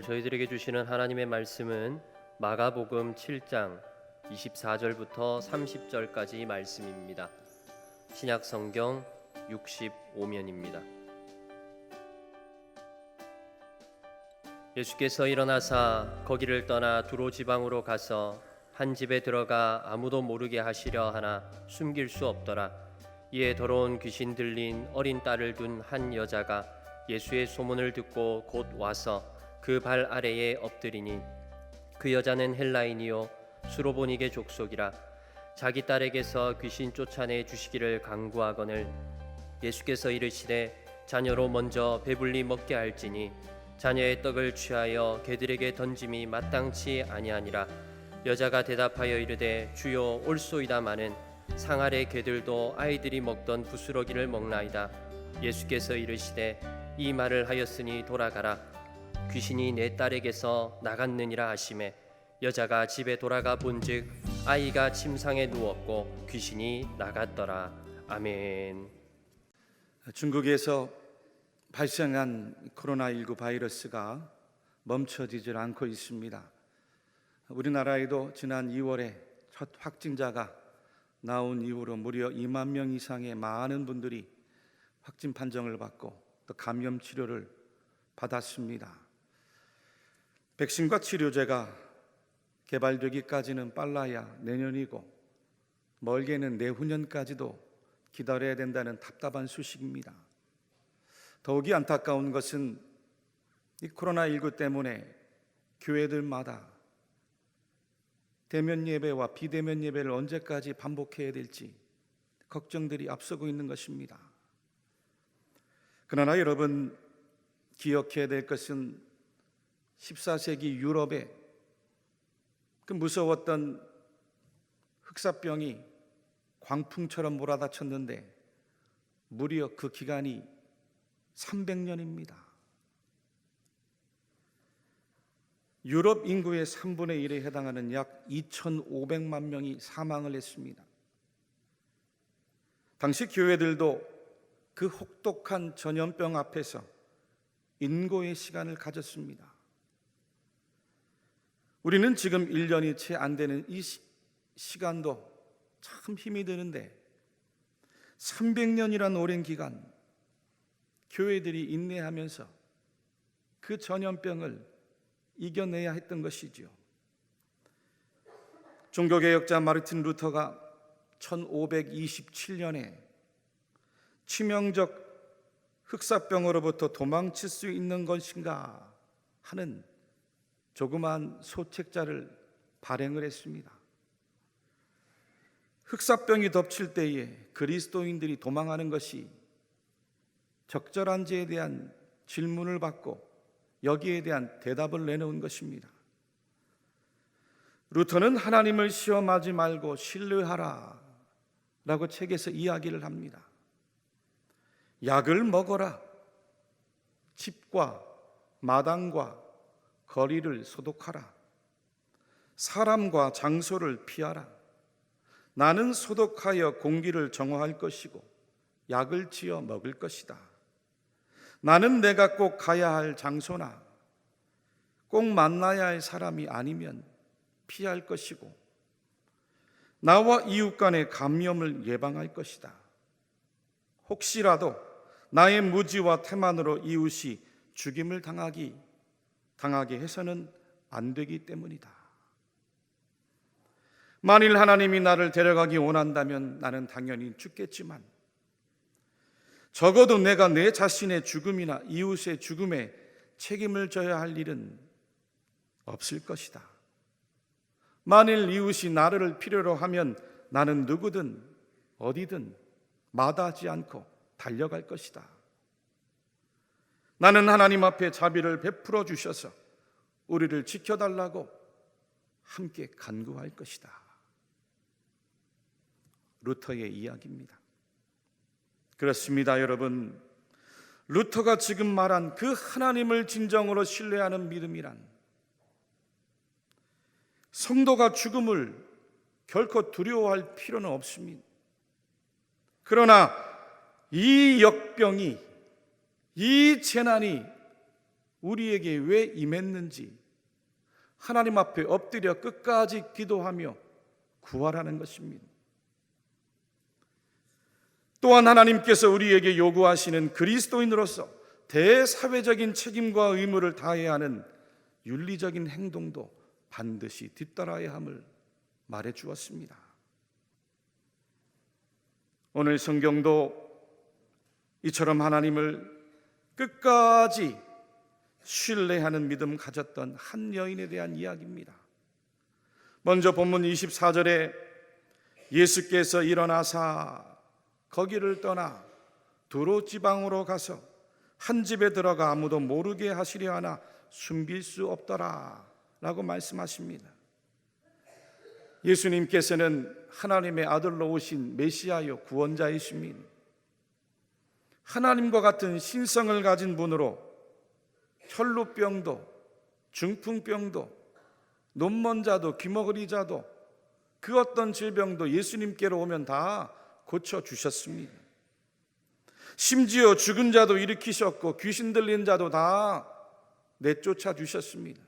오늘 저희들에게 주시는 하나님의 말씀은 마가복음 7장 24절부터 30절까지 말씀입니다. 신약 성경 65면입니다. 예수께서 일어나사 거기를 떠나 두로 지방으로 가서 한 집에 들어가 아무도 모르게 하시려 하나 숨길 수 없더라. 이에 더러운 귀신 들린 어린 딸을 둔 한 여자가 예수의 소문을 듣고 곧 와서 그 발 아래에 엎드리니, 그 여자는 헬라인이요 수로보니게 족속이라. 자기 딸에게서 귀신 쫓아내 주시기를 간구하거늘 예수께서 이르시되 자녀로 먼저 배불리 먹게 할지니 자녀의 떡을 취하여 개들에게 던짐이 마땅치 아니하니라. 여자가 대답하여 이르되 주여 올소이다마는 상 아래 개들도 아이들이 먹던 부스러기를 먹나이다. 예수께서 이르시되 이 말을 하였으니 돌아가라. 귀신이 내 딸에게서 나갔느니라 하시매, 여자가 집에 돌아가 본즉 아이가 침상에 누웠고 귀신이 나갔더라. 아멘. 중국에서 발생한 코로나19 바이러스가 멈춰지질 않고 있습니다. 우리나라에도 지난 2월에 첫 확진자가 나온 이후로 무려 2만 명 이상의 많은 분들이 확진 판정을 받고 또 감염 치료를 받았습니다. 백신과 치료제가 개발되기까지는 빨라야 내년이고 멀게는 내후년까지도 기다려야 된다는 답답한 소식입니다. 더욱이 안타까운 것은 이 코로나19 때문에 교회들마다 대면 예배와 비대면 예배를 언제까지 반복해야 될지 걱정들이 앞서고 있는 것입니다. 그러나 여러분, 기억해야 될 것은 14세기 유럽에 그 무서웠던 흑사병이 광풍처럼 몰아닥쳤는데 무려 그 기간이 300년입니다. 유럽 인구의 3분의 1에 해당하는 약 2,500만 명이 사망을 했습니다. 당시 교회들도 그 혹독한 전염병 앞에서 인고의 시간을 가졌습니다. 우리는 지금 1년이 채 안 되는 이 시간도 참 힘이 드는데 300년이란 오랜 기간 교회들이 인내하면서 그 전염병을 이겨내야 했던 것이지요. 종교개혁자 마르틴 루터가 1527년에 치명적 흑사병으로부터 도망칠 수 있는 것인가 하는 조그마한 소책자를 발행을 했습니다. 흑사병이 덮칠 때에 그리스도인들이 도망하는 것이 적절한지에 대한 질문을 받고 여기에 대한 대답을 내놓은 것입니다. 루터는 하나님을 시험하지 말고 신뢰하라 라고 책에서 이야기를 합니다. 약을 먹어라. 집과 마당과 거리를 소독하라. 사람과 장소를 피하라. 나는 소독하여 공기를 정화할 것이고 약을 지어 먹을 것이다. 나는 내가 꼭 가야 할 장소나 꼭 만나야 할 사람이 아니면 피할 것이고 나와 이웃 간의 감염을 예방할 것이다. 혹시라도 나의 무지와 태만으로 이웃이 죽임을 당하게 해서는 안 되기 때문이다. 만일 하나님이 나를 데려가기 원한다면 나는 당연히 죽겠지만 적어도 내가 내 자신의 죽음이나 이웃의 죽음에 책임을 져야 할 일은 없을 것이다. 만일 이웃이 나를 필요로 하면 나는 누구든 어디든 마다하지 않고 달려갈 것이다. 나는 하나님 앞에 자비를 베풀어 주셔서 우리를 지켜달라고 함께 간구할 것이다. 루터의 이야기입니다. 그렇습니다, 여러분. 루터가 지금 말한 그 하나님을 진정으로 신뢰하는 믿음이란 성도가 죽음을 결코 두려워할 필요는 없습니다. 그러나 이 역병이, 이 재난이 우리에게 왜 임했는지 하나님 앞에 엎드려 끝까지 기도하며 구하라는 것입니다. 또한 하나님께서 우리에게 요구하시는 그리스도인으로서 대사회적인 책임과 의무를 다해야 하는 윤리적인 행동도 반드시 뒤따라야 함을 말해 주었습니다. 오늘 성경도 이처럼 하나님을 끝까지 신뢰하는 믿음 가졌던 한 여인에 대한 이야기입니다. 먼저 본문 24절에 예수께서 일어나사 거기를 떠나 두로 지방으로 가서 한 집에 들어가 아무도 모르게 하시려 하나 숨길 수 없더라 라고 말씀하십니다. 예수님께서는 하나님의 아들로 오신 메시아요 구원자이십니다. 하나님과 같은 신성을 가진 분으로 혈루병도 중풍병도 눈먼자도 귀머거리자도 그 어떤 질병도 예수님께로 오면 다 고쳐주셨습니다. 심지어 죽은 자도 일으키셨고 귀신 들린 자도 다 내쫓아 주셨습니다.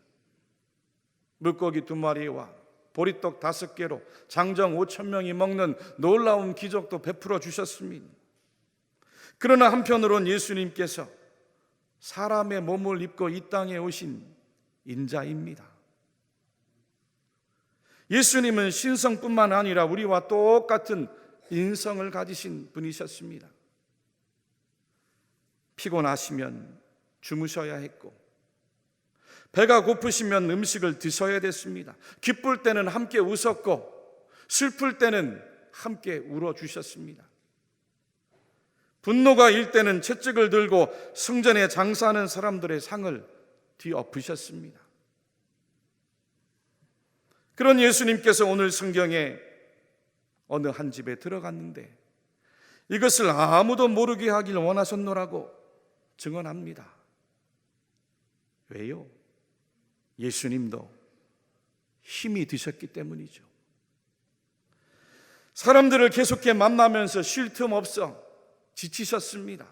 물고기 2마리와 보리떡 5개로 장정 5,000명이 먹는 놀라운 기적도 베풀어 주셨습니다. 그러나 한편으론 예수님께서 사람의 몸을 입고 이 땅에 오신 인자입니다. 예수님은 신성뿐만 아니라 우리와 똑같은 인성을 가지신 분이셨습니다. 피곤하시면 주무셔야 했고 배가 고프시면 음식을 드셔야 됐습니다. 기쁠 때는 함께 웃었고 슬플 때는 함께 울어주셨습니다. 분노가 일 때는 채찍을 들고 성전에 장사하는 사람들의 상을 뒤엎으셨습니다. 그런 예수님께서 오늘 성경에 어느 한 집에 들어갔는데 이것을 아무도 모르게 하길 원하셨노라고 증언합니다. 왜요? 예수님도 힘이 드셨기 때문이죠. 사람들을 계속해 만나면서 쉴 틈 없어 지치셨습니다.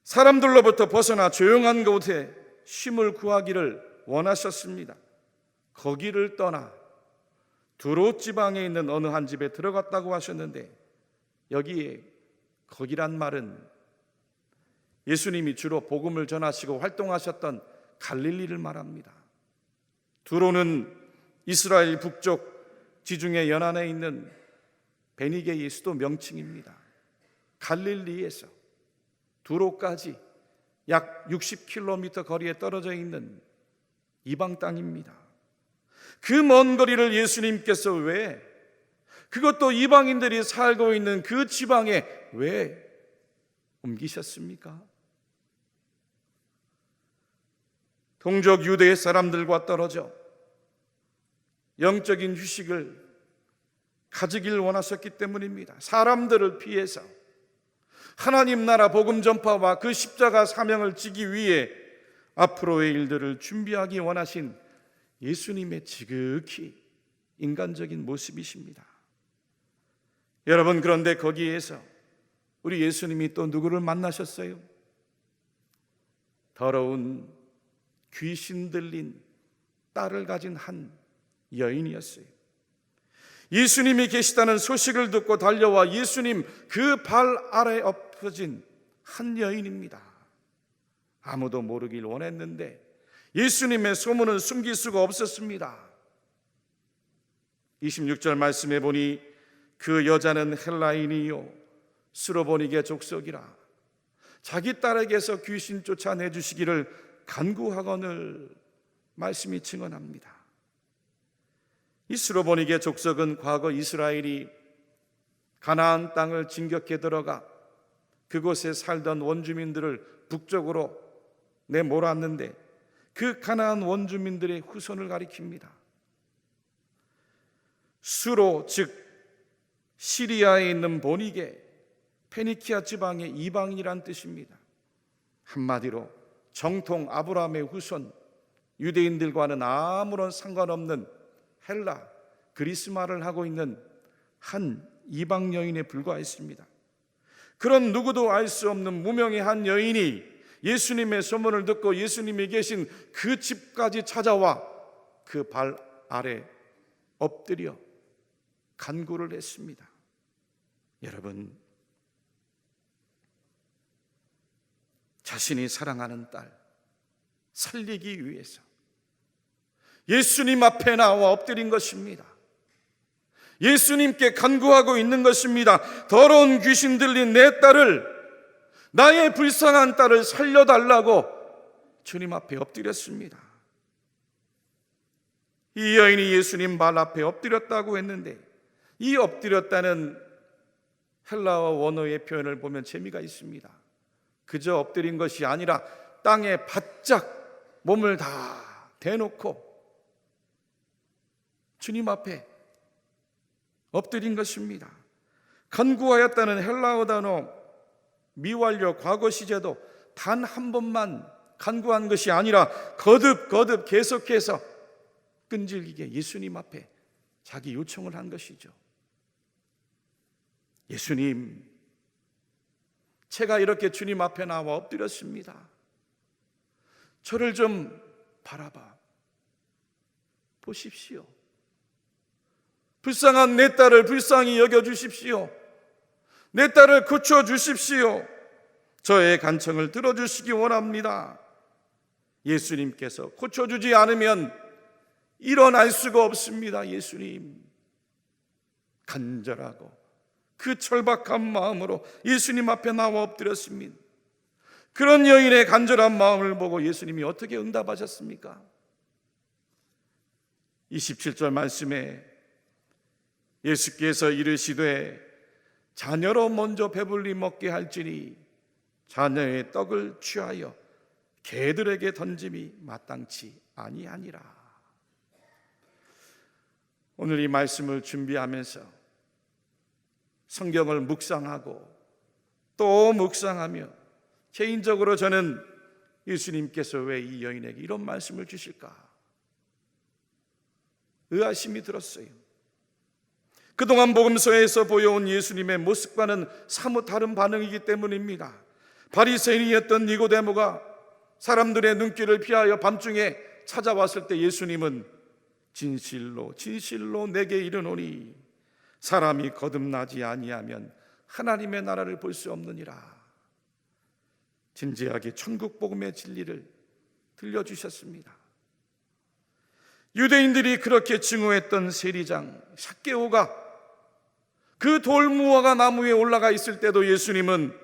사람들로부터 벗어나 조용한 곳에 쉼을 구하기를 원하셨습니다. 거기를 떠나 두로 지방에 있는 어느 한 집에 들어갔다고 하셨는데 여기에 거기란 말은 예수님이 주로 복음을 전하시고 활동하셨던 갈릴리를 말합니다. 두로는 이스라엘 북쪽 지중해 연안에 있는 베니게의 수도 명칭입니다. 갈릴리에서 두로까지 약 60km 거리에 떨어져 있는 이방 땅입니다. 그 먼 거리를 예수님께서 왜, 그것도 이방인들이 살고 있는 그 지방에 왜 옮기셨습니까? 동족 유대 사람들과 떨어져 영적인 휴식을 가지길 원하셨기 때문입니다. 사람들을 피해서 하나님 나라 복음 전파와 그 십자가 사명을 지기 위해 앞으로의 일들을 준비하기 원하신 예수님의 지극히 인간적인 모습이십니다. 여러분, 그런데 거기에서 우리 예수님이 또 누구를 만나셨어요? 더러운 귀신 들린 딸을 가진 한 여인이었어요. 예수님이 계시다는 소식을 듣고 달려와 예수님 그 발 아래 엎어진 한 여인입니다. 아무도 모르길 원했는데 예수님의 소문은 숨길 수가 없었습니다. 26절 말씀해 보니 그 여자는 헬라인이요 스로보니게 족속이라 자기 딸에게서 귀신 쫓아내주시기를 간구하거늘 말씀이 증언합니다. 이 스로보니게 족속은 과거 이스라엘이 가나안 땅을 진격해 들어가 그곳에 살던 원주민들을 북쪽으로 내몰았는데 그 가나안 원주민들의 후손을 가리킵니다. 수로 즉 시리아에 있는 보니게 페니키아 지방의 이방인이란 뜻입니다. 한마디로 정통 아브라함의 후손, 유대인들과는 아무런 상관없는 헬라, 그리스 말을 하고 있는 한 이방 여인에 불과했습니다. 그런 누구도 알 수 없는 무명의 한 여인이 예수님의 소문을 듣고 예수님이 계신 그 집까지 찾아와 그 발 아래 엎드려 간구를 했습니다. 여러분, 자신이 사랑하는 딸 살리기 위해서 예수님 앞에 나와 엎드린 것입니다. 예수님께 간구하고 있는 것입니다. 더러운 귀신 들린 내 딸을, 나의 불쌍한 딸을 살려달라고 주님 앞에 엎드렸습니다. 이 여인이 예수님 발 앞에 엎드렸다고 했는데, 이 엎드렸다는 헬라어 원어의 표현을 보면 재미가 있습니다. 그저 엎드린 것이 아니라 땅에 바짝 몸을 다 대놓고 주님 앞에 엎드린 것입니다. 간구하였다는 헬라어 단어 미완료 과거 시제도 단 한 번만 간구한 것이 아니라 거듭 계속해서 끈질기게 예수님 앞에 자기 요청을 한 것이죠. 예수님, 제가 이렇게 주님 앞에 나와 엎드렸습니다. 저를 좀 바라봐 보십시오. 불쌍한 내 딸을 불쌍히 여겨주십시오. 내 딸을 고쳐주십시오. 저의 간청을 들어주시기 원합니다. 예수님께서 고쳐주지 않으면 일어날 수가 없습니다. 예수님, 간절하고 그 절박한 마음으로 예수님 앞에 나와 엎드렸습니다. 그런 여인의 간절한 마음을 보고 예수님이 어떻게 응답하셨습니까? 27절 말씀에 예수께서 이르시되 자녀로 먼저 배불리 먹게 할지니 자녀의 떡을 취하여 개들에게 던짐이 마땅치 아니하니라. 오늘 이 말씀을 준비하면서 성경을 묵상하고 또 묵상하며 개인적으로 저는 예수님께서 왜 이 여인에게 이런 말씀을 주실까 의아심이 들었어요. 그동안 복음서에서 보여온 예수님의 모습과는 사뭇 다른 반응이기 때문입니다. 바리새인이었던 니고데모가 사람들의 눈길을 피하여 밤중에 찾아왔을 때 예수님은 진실로 내게 이르노니 사람이 거듭나지 아니하면 하나님의 나라를 볼 수 없느니라. 진지하게 천국 복음의 진리를 들려주셨습니다. 유대인들이 그렇게 증오했던 세리장 삭개오가 그 돌무화과 나무 위에 올라가 있을 때도 예수님은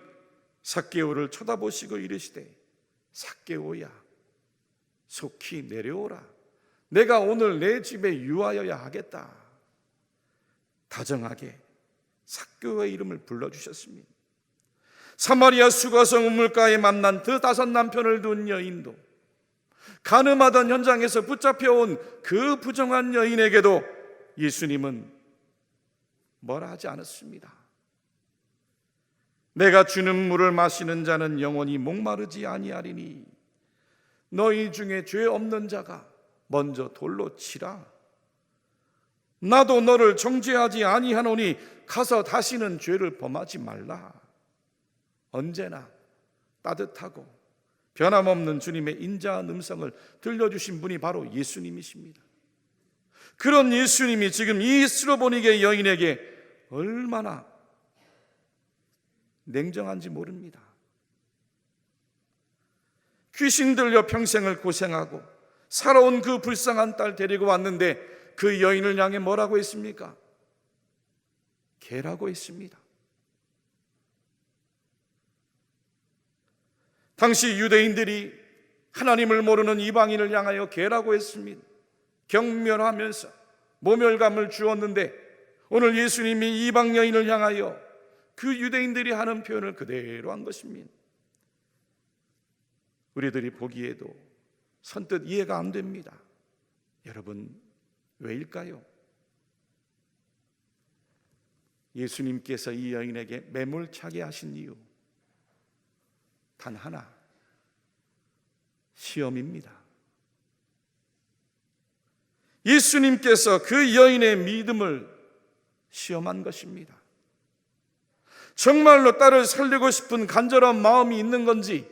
삭개오를 쳐다보시고 이르시되 삭개오야 속히 내려오라. 내가 오늘 내 집에 유하여야 하겠다. 다정하게 삭개오의 이름을 불러주셨습니다. 사마리아 수가성 우물가에 만난 그 5 남편을 둔 여인도, 간음하던 현장에서 붙잡혀온 그 부정한 여인에게도 예수님은 뭐라 하지 않았습니다. 내가 주는 물을 마시는 자는 영원히 목마르지 아니하리니 너희 중에 죄 없는 자가 먼저 돌로 치라. 나도 너를 정죄하지 아니하노니 가서 다시는 죄를 범하지 말라. 언제나 따뜻하고 변함없는 주님의 인자한 음성을 들려주신 분이 바로 예수님이십니다. 그런 예수님이 지금 이 스로보니게 여인에게 얼마나 냉정한지 모릅니다. 귀신 들려 평생을 고생하고 살아온 그 불쌍한 딸 데리고 왔는데 그 여인을 향해 뭐라고 했습니까? 개라고 했습니다. 당시 유대인들이 하나님을 모르는 이방인을 향하여 개라고 했습니다. 경멸하면서 모멸감을 주었는데 오늘 예수님이 이방 여인을 향하여 그 유대인들이 하는 표현을 그대로 한 것입니다. 우리들이 보기에도 선뜻 이해가 안 됩니다. 여러분, 왜일까요? 예수님께서 이 여인에게 매몰차게 하신 이유 단 하나, 시험입니다. 예수님께서 그 여인의 믿음을 시험한 것입니다. 정말로 딸을 살리고 싶은 간절한 마음이 있는 건지,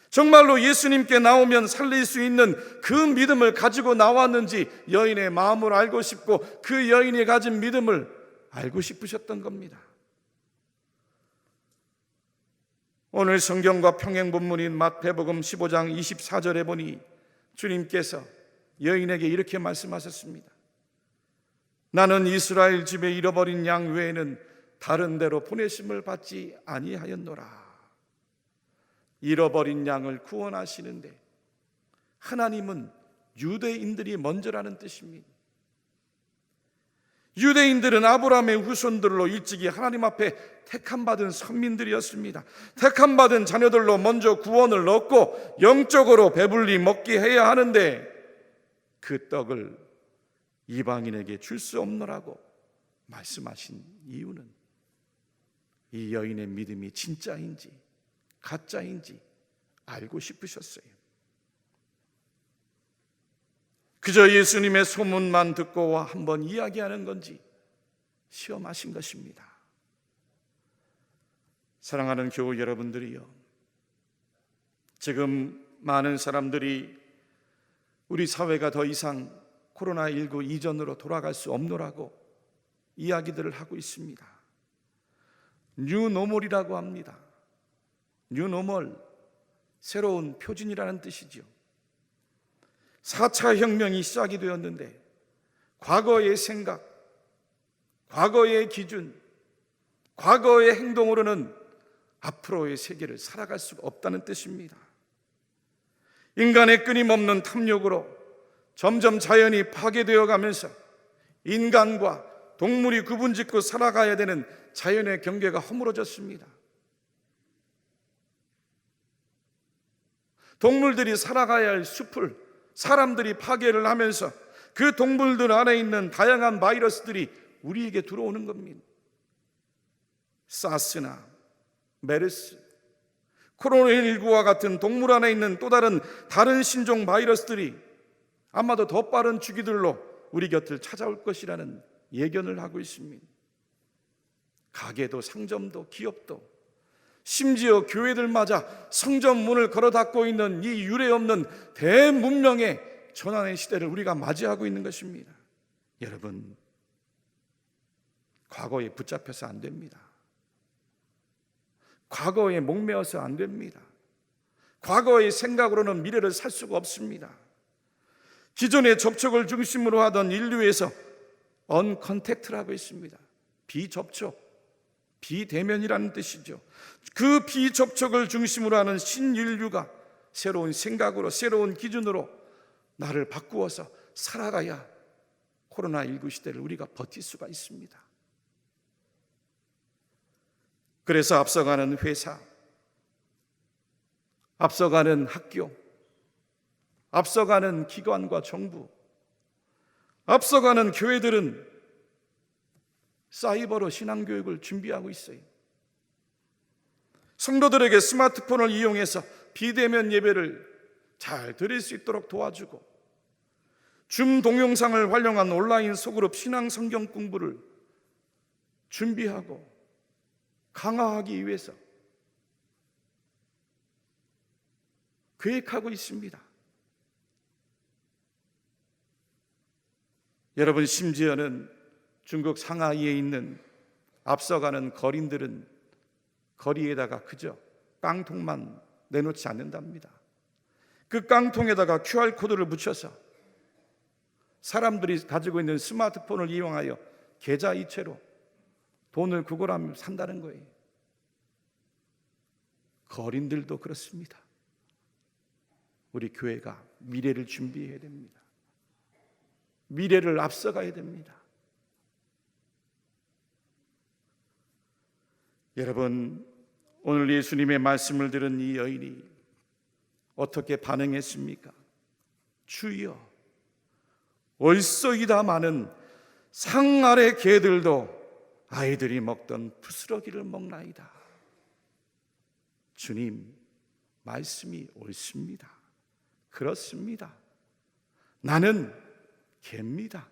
정말로 예수님께 나오면 살릴 수 있는 그 믿음을 가지고 나왔는지 여인의 마음을 알고 싶고 그 여인이 가진 믿음을 알고 싶으셨던 겁니다. 오늘 성경과 평행 본문인 마태복음 15장 24절에 보니 주님께서 여인에게 이렇게 말씀하셨습니다. 나는 이스라엘 집에 잃어버린 양 외에는 다른 데로 보내심을 받지 아니하였노라. 잃어버린 양을 구원하시는데 하나님은 유대인들이 먼저라는 뜻입니다. 유대인들은 아브라함의 후손들로 일찍이 하나님 앞에 택함받은 선민들이었습니다. 택함받은 자녀들로 먼저 구원을 얻고 영적으로 배불리 먹게 해야 하는데 그 떡을 이방인에게 줄 수 없노라고 말씀하신 이유는 이 여인의 믿음이 진짜인지 가짜인지 알고 싶으셨어요. 그저 예수님의 소문만 듣고 한번 이야기하는 건지 시험하신 것입니다. 사랑하는 교우 여러분들이요, 지금 많은 사람들이 우리 사회가 더 이상 코로나19 이전으로 돌아갈 수 없노라고 이야기들을 하고 있습니다. 뉴노멀이라고 합니다. 뉴노멀, 새로운 표준이라는 뜻이죠. 4차 혁명이 시작이 되었는데 과거의 생각, 과거의 기준, 과거의 행동으로는 앞으로의 세계를 살아갈 수가 없다는 뜻입니다. 인간의 끊임없는 탐욕으로 점점 자연이 파괴되어 가면서 인간과 동물이 구분짓고 살아가야 되는 자연의 경계가 허물어졌습니다. 동물들이 살아가야 할 숲을 사람들이 파괴를 하면서 그 동물들 안에 있는 다양한 바이러스들이 우리에게 들어오는 겁니다. 사스나 메르스, 코로나19와 같은 동물 안에 있는 또 다른 신종 바이러스들이 아마도 더 빠른 주기들로 우리 곁을 찾아올 것이라는 예견을 하고 있습니다. 가게도 상점도 기업도 심지어 교회들마저 성전 문을 걸어 닫고 있는 이 유례없는 대문명의 전환의 시대를 우리가 맞이하고 있는 것입니다. 여러분, 과거에 붙잡혀서 안 됩니다. 과거에 목매어서 안 됩니다. 과거의 생각으로는 미래를 살 수가 없습니다. 기존의 접촉을 중심으로 하던 인류에서 언컨택트라고 있습니다. 비접촉, 비대면이라는 뜻이죠. 그 비접촉을 중심으로 하는 신인류가 새로운 생각으로, 새로운 기준으로 나를 바꾸어서 살아가야 코로나19 시대를 우리가 버틸 수가 있습니다. 그래서 앞서가는 회사, 앞서가는 학교, 앞서가는 기관과 정부, 앞서가는 교회들은 사이버로 신앙교육을 준비하고 있어요. 성도들에게 스마트폰을 이용해서 비대면 예배를 잘 드릴 수 있도록 도와주고, 줌 동영상을 활용한 온라인 소그룹 신앙 성경 공부를 준비하고 강화하기 위해서 계획하고 있습니다. 여러분, 심지어는 중국 상하이에 있는 앞서가는 거린들은 거리에다가 그저 깡통만 내놓지 않는답니다. 그 깡통에다가 QR코드를 붙여서 사람들이 가지고 있는 스마트폰을 이용하여 계좌이체로 돈을 구걸하며 산다는 거예요. 거린들도 그렇습니다. 우리 교회가 미래를 준비해야 됩니다. 미래를 앞서가야 됩니다. 여러분, 오늘 예수님의 말씀을 들은 이 여인이 어떻게 반응했습니까? 주여, 얼쏘이다마는 상 아래 개들도 아이들이 먹던 부스러기를 먹나이다. 주님, 말씀이 옳습니다. 그렇습니다. 나는 개입니다.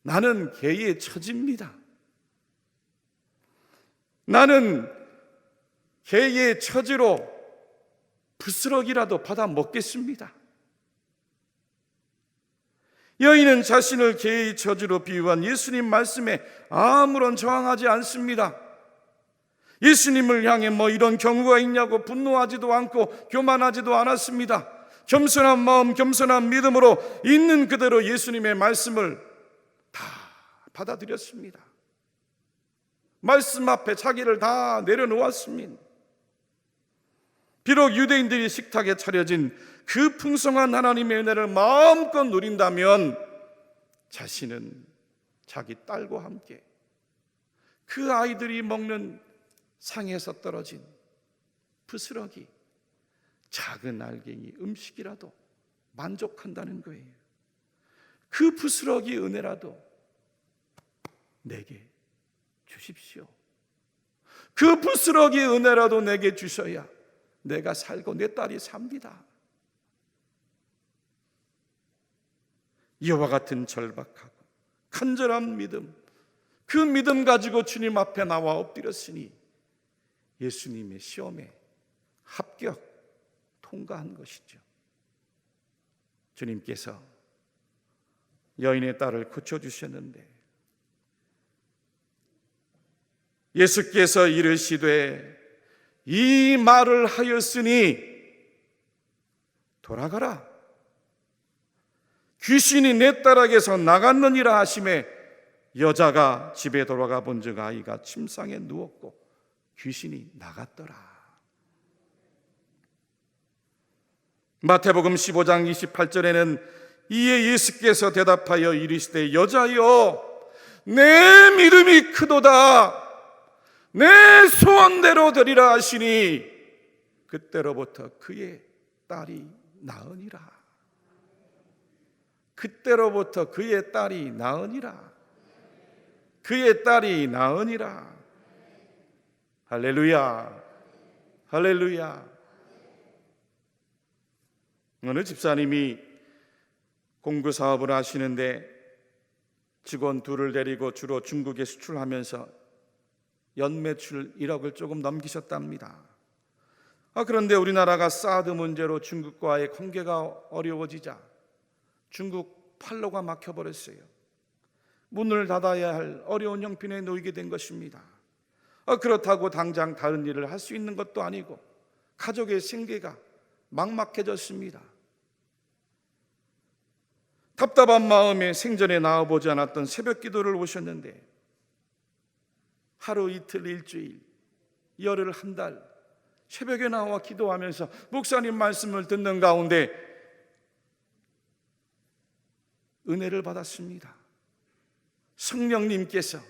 나는 개의 처지입니다. 나는 개의 처지로 부스럭이라도 받아 먹겠습니다. 여인은 자신을 개의 저주로 비유한 예수님 말씀에 아무런 저항하지 않습니다. 예수님을 향해 이런 경우가 있냐고 분노하지도 않고 교만하지도 않았습니다. 겸손한 마음, 겸손한 믿음으로 있는 그대로 예수님의 말씀을 다 받아들였습니다. 말씀 앞에 자기를 다 내려놓았습니다. 비록 유대인들이 식탁에 차려진 그 풍성한 하나님의 은혜를 마음껏 누린다면 자신은 자기 딸과 함께 그 아이들이 먹는 상에서 떨어진 부스러기, 작은 알갱이 음식이라도 만족한다는 거예요. 그 부스러기 은혜라도 내게 주십시오. 그 부스러기 은혜라도 내게 주셔야 내가 살고 내 딸이 삽니다. 이와 같은 절박하고 간절한 믿음, 그 믿음 가지고 주님 앞에 나와 엎드렸으니 예수님의 시험에 합격, 통과한 것이죠. 주님께서 여인의 딸을 고쳐주셨는데 예수께서 이르시되 이 말을 하였으니 돌아가라, 귀신이 내 딸에게서 나갔느니라 하심에 여자가 집에 돌아가 본즉 아이가 침상에 누웠고 귀신이 나갔더라. 마태복음 15장 28절에는 이에 예수께서 대답하여 이르시되 여자여 내 믿음이 크도다, 내 소원대로 되리라 하시니 그때로부터 그의 딸이 나으니라. 그때로부터 그의 딸이 나으니라. 그의 딸이 나으니라. 할렐루야, 할렐루야. 어느 집사님이 공구 사업을 하시는데 직원 둘을 데리고 주로 중국에 수출하면서 연매출 1억을 조금 넘기셨답니다. 그런데 우리나라가 사드 문제로 중국과의 관계가 어려워지자 중국 판로가 막혀버렸어요. 문을 닫아야 할 어려운 형편에 놓이게 된 것입니다. 그렇다고 당장 다른 일을 할 수 있는 것도 아니고 가족의 생계가 막막해졌습니다. 답답한 마음에 생전에 나와보지 않았던 새벽 기도를 오셨는데 하루, 이틀, 일주일, 열흘, 한 달 새벽에 나와 기도하면서 목사님 말씀을 듣는 가운데 은혜를 받았습니다. 성령님께서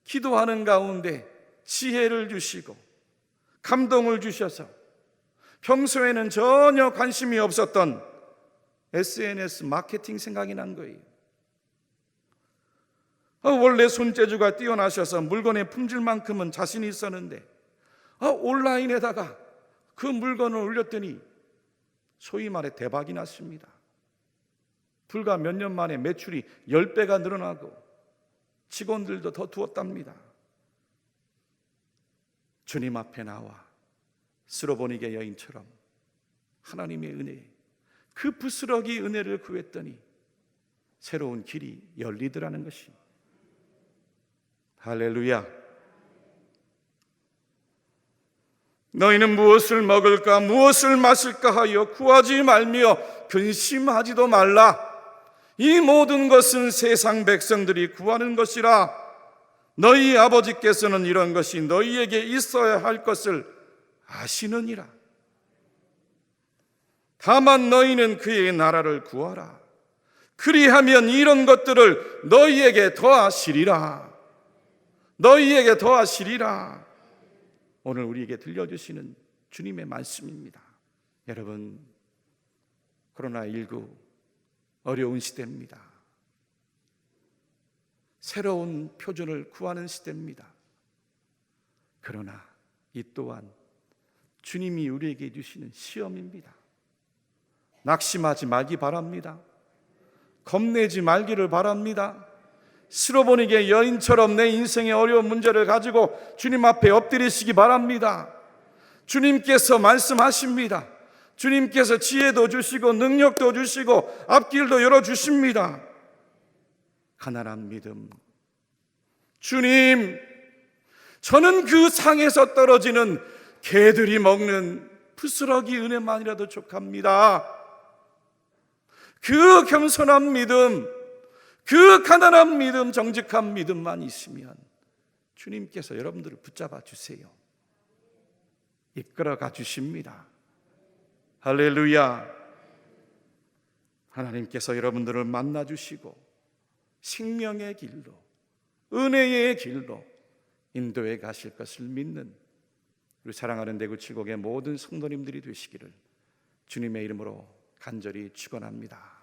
기도하는 가운데 지혜를 주시고 감동을 주셔서 평소에는 전혀 관심이 없었던 SNS 마케팅 생각이 난 거예요. 원래 손재주가 뛰어나셔서 물건의 품질만큼은 자신이 있었는데 온라인에다가 그 물건을 올렸더니 소위 말해 대박이 났습니다. 불과 몇 년 만에 매출이 10배가 늘어나고 직원들도 더 두었답니다. 주님 앞에 나와 스로보니게 여인처럼 하나님의 은혜, 그 부스러기 은혜를 구했더니 새로운 길이 열리더라는 것이. 할렐루야. 너희는 무엇을 먹을까 무엇을 마실까 하여 구하지 말며 근심하지도 말라. 이 모든 것은 세상 백성들이 구하는 것이라. 너희 아버지께서는 이런 것이 너희에게 있어야 할 것을 아시느니라. 다만 너희는 그의 나라를 구하라. 그리하면 이런 것들을 너희에게 더하시리라. 너희에게 더하시리라. 오늘 우리에게 들려주시는 주님의 말씀입니다. 여러분, 코로나19 어려운 시대입니다. 새로운 표준을 구하는 시대입니다. 그러나 이 또한 주님이 우리에게 주시는 시험입니다. 낙심하지 말기 바랍니다. 겁내지 말기를 바랍니다. 스로보니게 여인처럼 내 인생의 어려운 문제를 가지고 주님 앞에 엎드리시기 바랍니다. 주님께서 말씀하십니다. 주님께서 지혜도 주시고 능력도 주시고 앞길도 열어주십니다. 가난한 믿음. 주님, 저는 그 상에서 떨어지는 개들이 먹는 부스러기 은혜만이라도 족합니다. 그 겸손한 믿음, 그 가난한 믿음, 정직한 믿음만 있으면 주님께서 여러분들을 붙잡아 주세요. 이끌어가 주십니다. 할렐루야. 하나님께서 여러분들을 만나 주시고 생명의 길로, 은혜의 길로 인도해 가실 것을 믿는 우리 사랑하는 대구 칠곡의 모든 성도님들이 되시기를 주님의 이름으로 간절히 축원합니다.